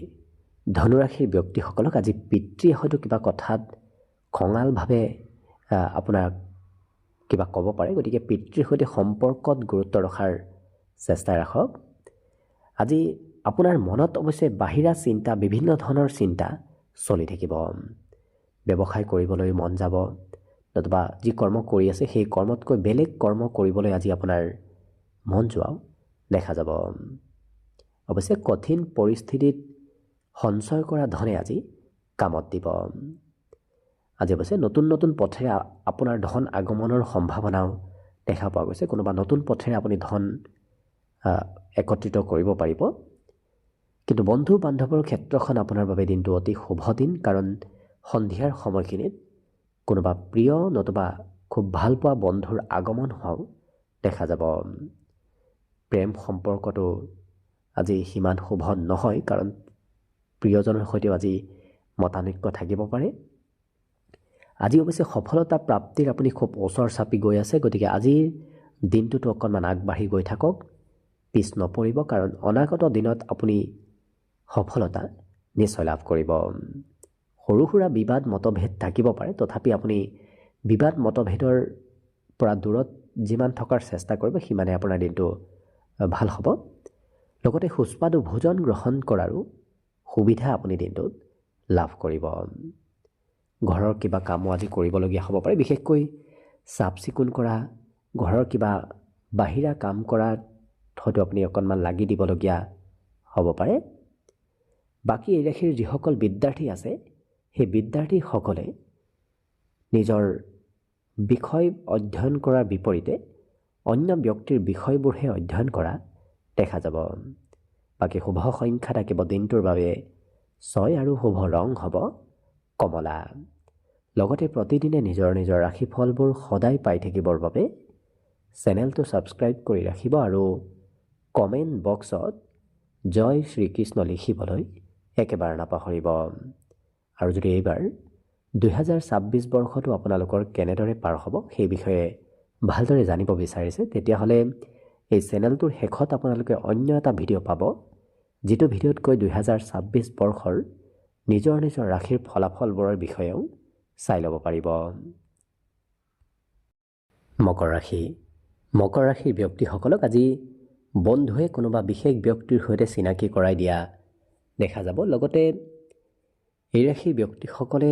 ধনুৰাশিৰ ব্যক্তিসকলক আজি পিতৃয়ে হয়তো কিবা কথাত খঙালভাৱে আপোনাক কিবা ক'ব পাৰে, গতিকে পিতৃৰ সৈতে সম্পৰ্কত গুৰুত্ব ৰখাৰ চেষ্টা ৰাখক। আজি আপোনাৰ মনত অৱশ্যে বাহিৰা চিন্তা, বিভিন্ন ধৰণৰ চিন্তা চলি থাকিব। ব্যৱসায় কৰিবলৈ মন যাব, নতুবা যি কৰ্ম কৰি আছে সেই কৰ্মতকৈ বেলেগ কৰ্ম কৰিবলৈ আজি আপোনাৰ মন যোৱাও দেখা যাব। অৱশ্যে কঠিন পৰিস্থিতিত সঞ্চয় কৰা ধনে আজি কামত দিব। আজি অৱশ্যে নতুন নতুন পথেৰে আপোনাৰ ধন আগমনৰ সম্ভাৱনাও দেখা পোৱা গৈছে। কোনোবা নতুন পথেৰে আপুনি ধন একত্ৰিত কৰিব পাৰিব। কিন্তু বন্ধু বান্ধৱৰ ক্ষেত্ৰখন আপোনাৰ বাবে দিনটো অতি শুভ দিন, কাৰণ সন্ধিয়াৰ সময়খিনিত কোনোবা প্ৰিয় নতুবা খুব ভাল পোৱা বন্ধুৰ আগমন হোৱাও দেখা যাব। প্ৰেম সম্পৰ্কটো আজি সিমান শুভ নহয়, কাৰণ প্ৰিয়জনৰ সৈতেও আজি মতানৈক্য থাকিব পাৰে। আজি অৱশ্যে সফলতা প্ৰাপ্তিৰ আপুনি খুব ওচৰ চাপি গৈ আছে, গতিকে আজিৰ দিনটোতো অকণমান আগবাঢ়ি গৈ থাকক, পিছ নপৰিব, কাৰণ অনাগত দিনত আপুনি সফলতা নিশ্চয় লাভ কৰিব। সৰু সুৰা বিবাদ মতভেদ থাকিব পাৰে, তথাপি আপুনি বিবাদ মতভেদৰ পৰা দূৰত যিমান থকাৰ চেষ্টা কৰিব সিমানে আপোনাৰ দিনটো ভাল হ'ব। লগতে সুস্বাদু ভোজন গ্ৰহণ কৰাৰো সুবিধা আপুনি দিনটোত লাভ কৰিব। ঘৰৰ কিবা কামো আজি কৰিবলগীয়া হ'ব পাৰে, বিশেষকৈ চাফ চিকুণ কৰা, ঘৰৰ কিবা বাহিৰা কাম কৰাত হয়তো আপুনি অকণমান লাগি দিবলগীয়া হ'ব পাৰে। বাকী এই ৰাশিৰ যিসকল বিদ্যাৰ্থী আছে সেই বিদ্যাৰ্থীসকলে নিজৰ বিষয় অধ্যয়ন কৰাৰ বিপৰীতে অন্য ব্যক্তিৰ বিষয়বোৰহে অধ্যয়ন কৰা দেখা যাব। বাকী শুভ সংখ্যা থাকিব দিনটোৰ বাবে 6 আৰু শুভ ৰং হ'ব কমলা। লগতে প্ৰতিদিনে নিজৰ নিজৰ ৰাশিফলবোৰ সদায় পাই থাকিবৰ বাবে চেনেলটো ছাবস্ক্ৰাইব কৰি ৰাখিব আৰু কমেণ্ট বক্সত জয় শ্ৰীকৃষ্ণ লিখিবলৈ একেবাৰে নাপাহৰিব। আৰু যদি এইবাৰ 2026 বৰ্ষটো আপোনালোকৰ কেনেদৰে পাৰ হ'ব সেই বিষয়ে ভালদৰে জানিব বিচাৰিছে, তেতিয়াহ'লে এই চেনেলটোৰ শেষত আপোনালোকে অন্য এটা ভিডিঅ' পাব, যিটো ভিডিঅ'তকৈ 2026 বৰ্ষৰ নিজৰ নিজৰ ৰাশিৰ ফলাফলবোৰৰ বিষয়েও চাই ল'ব পাৰিব। মকৰ ৰাশি। মকৰ ৰাশিৰ ব্যক্তিসকলক আজি বন্ধুৱে কোনোবা বিশেষ ব্যক্তিৰ সৈতে চিনাকি কৰাই দিয়া দেখা যাব। লগতে এই ৰাশিৰ ব্যক্তিসকলে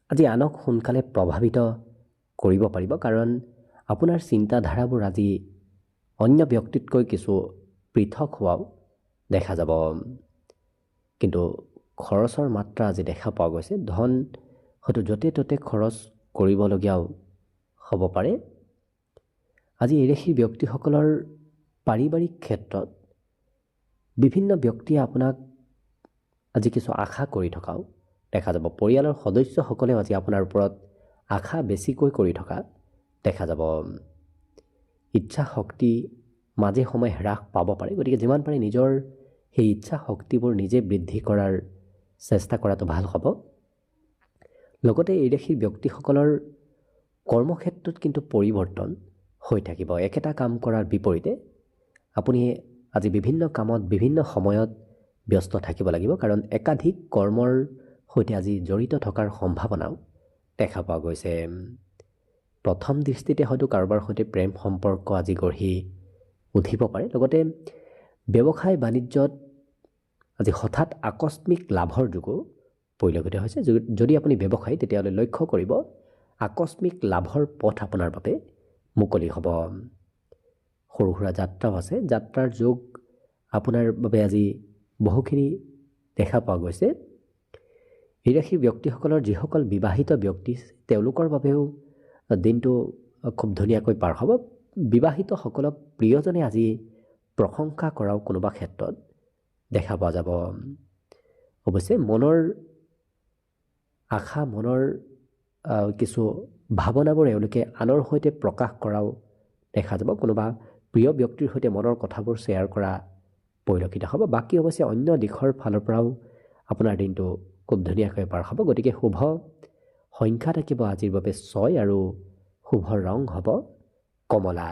আজি আনক সোনকালে প্ৰভাৱিত কৰিব পাৰিব, কাৰণ আপোনাৰ চিন্তাধাৰাবোৰ আজি অন্য ব্যক্তিতকৈ কিছু পৃথক হোৱাও দেখা যাব। কিন্তু খৰচৰ মাত্ৰা আজি দেখা পোৱা গৈছে, ধন হয়তো য'তে ত'তে খৰচ কৰিবলগীয়াও হ'ব পাৰে। আজি এই ৰাশিৰ ব্যক্তিসকলৰ পাৰিবাৰিক ক্ষেত্ৰত বিভিন্ন ব্যক্তিয়ে আপোনাক আজি কিছু আশা কৰি থকাও দেখা যাব। পৰিয়ালৰ সদস্যসকলেও আজি আপোনাৰ ওপৰত আশা বেছিকৈ কৰি থকা দেখা যাব। ইচ্ছা শক্তি মাজে সময়ে হ্ৰাস পাব পাৰে, গতিকে যিমান পাৰে নিজৰ সেই ইচ্ছা শক্তিবোৰ নিজে বৃদ্ধি কৰাৰ চেষ্টা কৰাটো ভাল হ'ব। লগতে এই ৰাশিৰ ব্যক্তিসকলৰ কৰ্মক্ষেত্ৰত কিন্তু পৰিৱৰ্তন হৈ থাকিব। একেটা কাম কৰাৰ বিপৰীতে আপুনি আজি বিভিন্ন কামত বিভিন্ন সময়ত ব্যস্ত থাকিব লাগিব, কাৰণ একাধিক কৰ্মৰ সৈতে আজি জড়িত থকাৰ সম্ভাৱনাও দেখা পোৱা গৈছে। প্ৰথম দৃষ্টিতে হয়তো কাৰোবাৰ সৈতে প্ৰেম সম্পৰ্ক আজি গঢ়ি উঠিব পাৰে। লগতে ব্যৱসায় বাণিজ্যত আজি হঠাৎ আকস্মিক লাভৰ যোগো পৰিলক্ষিত হৈছে। যদি আপুনি ব্যৱসায়ী তেতিয়াহ'লে লক্ষ্য কৰিব আকস্মিক লাভৰ পথ আপোনাৰ বাবে মুকলি হ'ব। সৰু সুৰা যাত্ৰাও আছে, যাত্ৰাৰ যোগ আপোনাৰ বাবে আজি বহুখিনি দেখা পোৱা গৈছে। এই ৰাশিৰ ব্যক্তিসকলৰ যিসকল বিবাহিত ব্যক্তি তেওঁলোকৰ বাবেও দিনটো খুব ধুনীয়াকৈ পাৰ হ'ব। বিবাহিতসকলক প্ৰিয়জনে আজি প্ৰশংসা কৰাও কোনোবা ক্ষেত্ৰত দেখা পোৱা যাব। অৱশ্যে মনৰ আশা, মনৰ কিছু ভাৱনাবোৰ এওঁলোকে আনৰ সৈতে প্ৰকাশ কৰাও দেখা যাব। কোনোবা প্ৰিয় ব্যক্তিৰ সৈতে মনৰ কথাবোৰ শ্বেয়াৰ কৰা পৰিলক্ষিত হ'ব। বাকী অৱশ্যে অন্য দিশৰ ফালৰ পৰাও আপোনাৰ দিনটো খুব ধুনীয়াকৈ পাৰ হ'ব। গতিকে শুভ সংখ্যা থাকিব আজিৰ বাবে 6 আৰু শুভ ৰং হ'ব কমলা।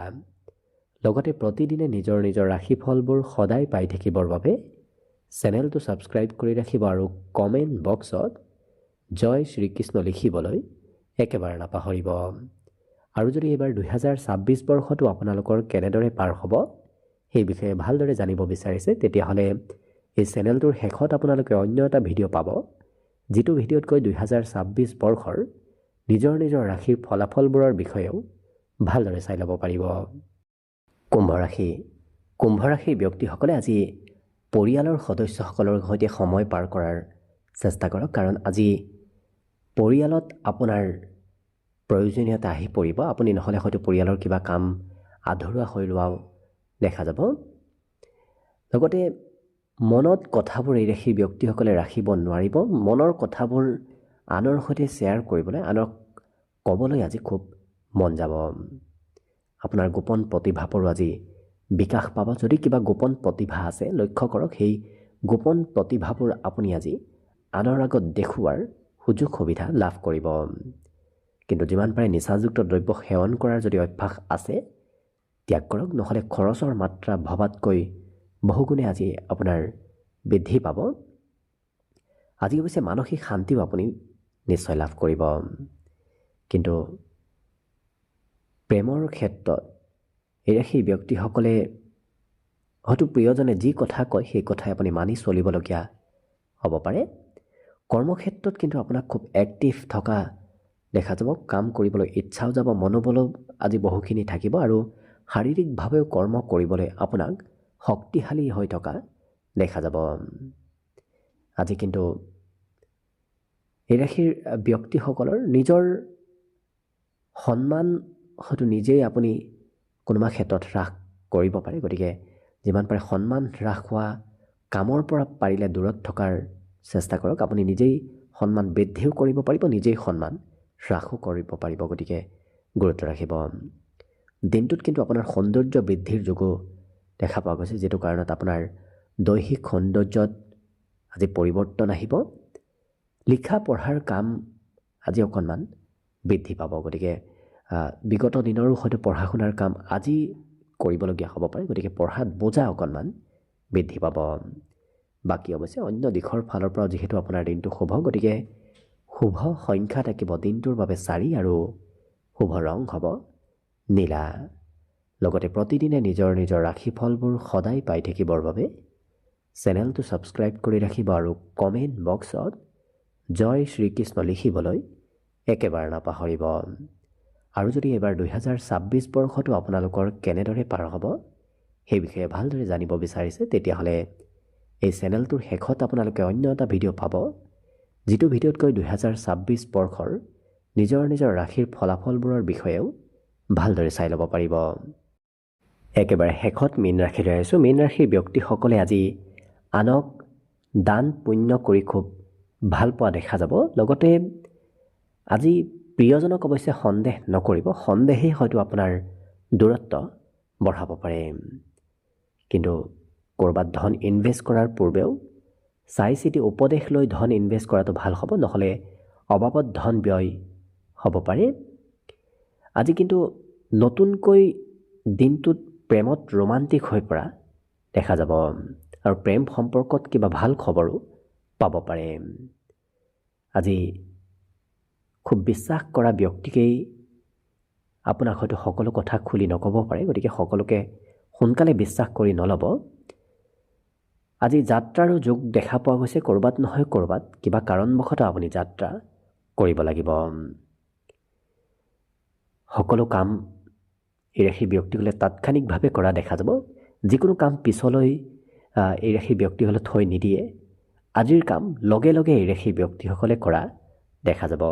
লগতে প্ৰতিদিনে নিজৰ নিজৰ ৰাশিফলবোৰ সদায় পাই থাকিবৰ বাবে চেনেলটো ছাবস্ক্ৰাইব কৰি ৰাখিব আৰু কমেণ্ট বক্সত জয় শ্ৰীকৃষ্ণ লিখিবলৈ একেবাৰে নাপাহৰিব। আৰু যদি এইবাৰ 2026 বৰ্ষটো আপোনালোকৰ কেনেদৰে পাৰ হ'ব সেই বিষয়ে ভালদৰে জানিব বিচাৰিছে, তেতিয়াহ'লে এই চেনেলটোৰ শেষত আপোনালোকে অন্য এটা ভিডিঅ' পাব, যিটো ভিডিঅ'তকৈ 2026 বৰ্ষৰ নিজৰ নিজৰ ৰাশিৰ ফলাফলবোৰৰ বিষয়েও ভালদৰে চাই ল'ব পাৰিব। কুম্ভ ৰাশি। কুম্ভ ৰাশিৰ ব্যক্তিসকলে আজি পৰিয়ালৰ সদস্যসকলৰ সৈতে সময় পাৰ কৰাৰ চেষ্টা কৰক, কাৰণ আজি পৰিয়ালত আপোনাৰ প্ৰয়োজনীয়তা আহি পৰিব। আপুনি নহ'লে হয়তো পৰিয়ালৰ কিবা কাম আধৰুৱা হৈ ৰোৱাও দেখা যাব। লগতে মনত কথাবোৰ এই ৰাশিৰ ব্যক্তিসকলে ৰাখিব নোৱাৰিব। মনৰ কথাবোৰ আনৰ সৈতে শ্বেয়াৰ কৰিবলৈ, আনক ক'বলৈ আজি খুব মন যাব। আপোনাৰ গোপন প্ৰতিভাবোৰো আজি বিকাশ পাব। যদি কিবা গোপন প্ৰতিভা আছে লক্ষ্য কৰক, সেই গোপন প্ৰতিভাবোৰ আপুনি আজি আনৰ আগত দেখুওৱাৰ সুযোগ সুবিধা লাভ কৰিব। কিন্তু যিমান পাৰে নিচাযুক্ত দ্ৰব্য সেৱন কৰাৰ যদি অভ্যাস আছে ত্যাগ কৰক, নহ'লে খৰচৰ মাত্ৰা ভবাতকৈ বহুগুণে আজি আপোনাৰ বৃদ্ধি পাব। আজি অৱশ্যে মানসিক শান্তিও আপুনি নিশ্চয় লাভ কৰিব। কিন্তু প্ৰেমৰ ক্ষেত্ৰত সেই ব্যক্তিসকলে হয়তো প্ৰিয়জনে যি কথা কয় সেই কথাই আপুনি মানি চলিবলগীয়া হ'ব পাৰে। কৰ্মক্ষেত্ৰত কিন্তু আপোনাক খুব এক্টিভ থকা দেখা যাব, কাম কৰিবলৈ ইচ্ছাও যাব, মনোবলো আজি বহুখিনি থাকিব আৰু শাৰীৰিকভাৱেও কৰ্ম কৰিবলৈ আপোনাক শক্তিশালী হৈ থকা দেখা যাব। আজি কিন্তু এই ৰাশিৰ ব্যক্তিসকলৰ নিজৰ সন্মান হয়তো নিজেই আপুনি কোনোবা ক্ষেত্ৰত হ্ৰাস কৰিব পাৰে। গতিকে যিমান পাৰে সন্মান হ্ৰাস হোৱা কামৰ পৰা পাৰিলে দূৰত থকাৰ চেষ্টা কৰক। আপুনি নিজেই সন্মান বৃদ্ধিও কৰিব পাৰিব, নিজেই সন্মান হ্ৰাসো কৰিব পাৰিব। গতিকে গুৰুত্ব ৰাখিব। দিনটোত কিন্তু আপোনাৰ সৌন্দৰ্য বৃদ্ধিৰ যোগো দেখা পোৱা গৈছে, যিটো কাৰণত আপোনাৰ দৈহিক সৌন্দৰ্যত আজি পৰিৱৰ্তন আহিব। লিখা পঢ়াৰ কাম আজি অকণমান বৃদ্ধি পাব। গতিকে বিগত দিনৰো হয়তো পঢ়া শুনাৰ কাম আজি কৰিবলগীয়া হ'ব পাৰে। গতিকে পঢ়াত বোজা অকণমান বৃদ্ধি পাব। বাকী অৱশ্যে অন্য দিশৰ ফালৰ পৰা যিহেতু আপোনাৰ দিনটো শুভ, গতিকে শুভ সংখ্যা থাকিব দিনটোৰ বাবে 4 আৰু শুভ ৰং হ'ব নীলা। লগতে প্ৰতিদিনে নিজৰ নিজৰ ৰাশিফলবোৰ সদায় পাই থাকিবৰ বাবে চেনেলটো ছাবস্ক্ৰাইব কৰি ৰাখিব আৰু কমেণ্ট বক্সত জয় শ্ৰীকৃষ্ণ লিখিবলৈ একেবাৰে নাপাহৰিব। আৰু যদি এইবাৰ 2026 বৰ্ষটো আপোনালোকৰ কেনেদৰে পাৰ হ'ব সেই বিষয়ে ভালদৰে জানিব বিচাৰিছে, তেতিয়াহ'লে এই চেনেলটোৰ শেষত আপোনালোকে অন্য এটা ভিডিঅ' পাব, যিটো ভিডিঅ'তকৈ 2026 বৰ্ষৰ নিজৰ নিজৰ ৰাশিৰ ফলাফলবোৰৰ বিষয়েও ভালদৰে চাই ল'ব পাৰিব। একেবাৰে শেষত মীন ৰাশিলৈ আহিছোঁ। মীন ৰাশিৰ ব্যক্তিসকলে আজি আনক দান পুণ্য কৰি খুব ভাল পোৱা দেখা যাব। লগতে আজি প্ৰিয়জনক অৱশ্যে সন্দেহ নকৰিব, সন্দেহেই হয়তো আপোনাৰ দূৰত্ব বঢ়াব পাৰে। কিন্তু ক'ৰবাত ধন ইনভেষ্ট কৰাৰ পূৰ্বেও চাই চিতি উপদেশ লৈ ধন ইনভেষ্ট কৰাটো ভাল হ'ব, নহ'লে অবাবত ধন ব্যয় হ'ব পাৰে। আজি কিন্তু নতুনকৈ দিনটোত প্ৰেমত ৰোমান্টিক হৈ পৰা দেখা যাব আৰু প্ৰেম সম্পৰ্কত কিবা ভাল খবৰো পাব পাৰে। আজি খুব বিশ্বাস কৰা ব্যক্তিকেই আপোনাক হয়তো সকলো কথা খুলি নক'ব পাৰে। গতিকে সকলোকে সোনকালে বিশ্বাস কৰি নল'ব। আজি যাত্ৰাৰো যোগ দেখা পোৱা গৈছে। ক'ৰবাত নহয় ক'ৰবাত কিবা কাৰণবশতঃ আপুনি যাত্ৰা কৰিব লাগিব। সকলো কাম এই ৰাশিৰ ব্যক্তিসকলে তাৎক্ষণিকভাৱে কৰা দেখা যাব। যিকোনো কাম পিছলৈ এই ৰাশিৰ ব্যক্তিসকলে থৈ নিদিয়ে। আজিৰ কাম লগে লগে এই ৰাশিৰ ব্যক্তিসকলে কৰা দেখা যাব।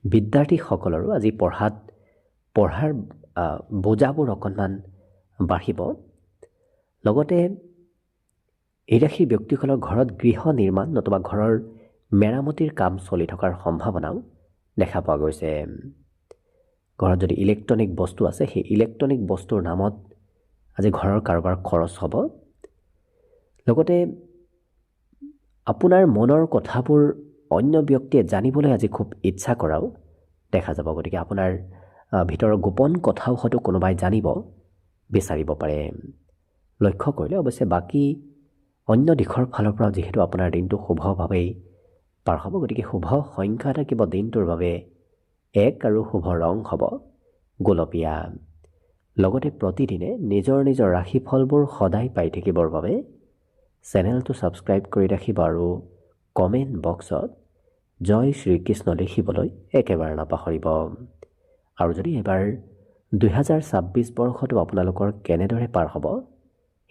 বিদ্যাৰ্থীসকলৰো আজি পঢ়াৰ বোজাবোৰ অকণমান বাঢ়িব। লগতে এই ৰাশিৰ ব্যক্তিসকলৰ ঘৰত গৃহ নিৰ্মাণ নতুবা ঘৰৰ মেৰামতিৰ কাম চলি থকাৰ সম্ভাৱনাও দেখা পোৱা গৈছে। ঘৰত যদি ইলেক্ট্ৰনিক বস্তু আছে, সেই ইলেক্ট্ৰনিক বস্তুৰ নামত আজি ঘৰৰ কাৰোবাৰ খৰচ হ'ব। লগতে আপোনাৰ মনৰ কথাবোৰ অন্য ব্যক্তিয়ে জানিবলৈ আজি খুব ইচ্ছা কৰাও দেখা যাব। গতিকে আপোনাৰ ভিতৰৰ গোপন কথাও হয়তো কোনোবাই জানিব বিচাৰিব পাৰে। লক্ষ্য কৰিলে অৱশ্যে বাকী অন্য দিশৰ ফালৰ পৰা যিহেতু আপোনাৰ দিনটো শুভভাৱেই পাৰ হ'ব, গতিকে শুভ সংখ্যা থাকিব দিনটোৰ বাবে 1 আৰু শুভ ৰং হ'ব গোলপীয়া। লগতে প্ৰতিদিনে নিজৰ নিজৰ ৰাশিফলবোৰ সদায় পাই থাকিবৰ বাবে চেনেলটো ছাবস্ক্ৰাইব কৰি ৰাখিব আৰু কমেণ্ট বক্সত জয় শ্ৰীকৃষ্ণ লিখিবলৈ একেবাৰে নাপাহৰিব। আৰু যদি এবাৰ 2026 বৰ্ষটো আপোনালোকৰ কেনেদৰে পাৰ হ'ব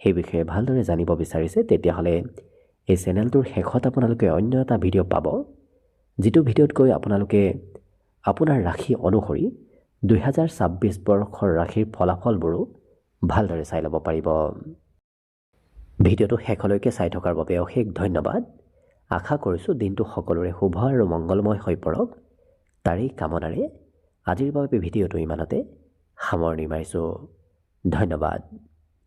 সেই বিষয়ে ভালদৰে জানিব বিচাৰিছে, তেতিয়াহ'লে এই চেনেলটোৰ শেষত আপোনালোকে অন্য এটা ভিডিঅ' পাব, যিটো ভিডিঅ'ত গৈ আপোনালোকে আপোনাৰ ৰাশি অনুসৰি 2026 বৰ্ষৰ ৰাশিৰ ফলাফলবোৰো ভালদৰে চাই ল'ব পাৰিব। ভিডিঅ'টো শেষলৈকে চাই থকাৰ বাবে অশেষ ধন্যবাদ। আশা কৰিছোঁ দিনটো সকলোৰে শুভ আৰু মংগলময় হৈ পৰক, তাৰেই কামনাৰে আজিৰ বাবে ভিডিঅ'টো ইমানতে সামৰণি মাৰিছোঁ। ধন্যবাদ।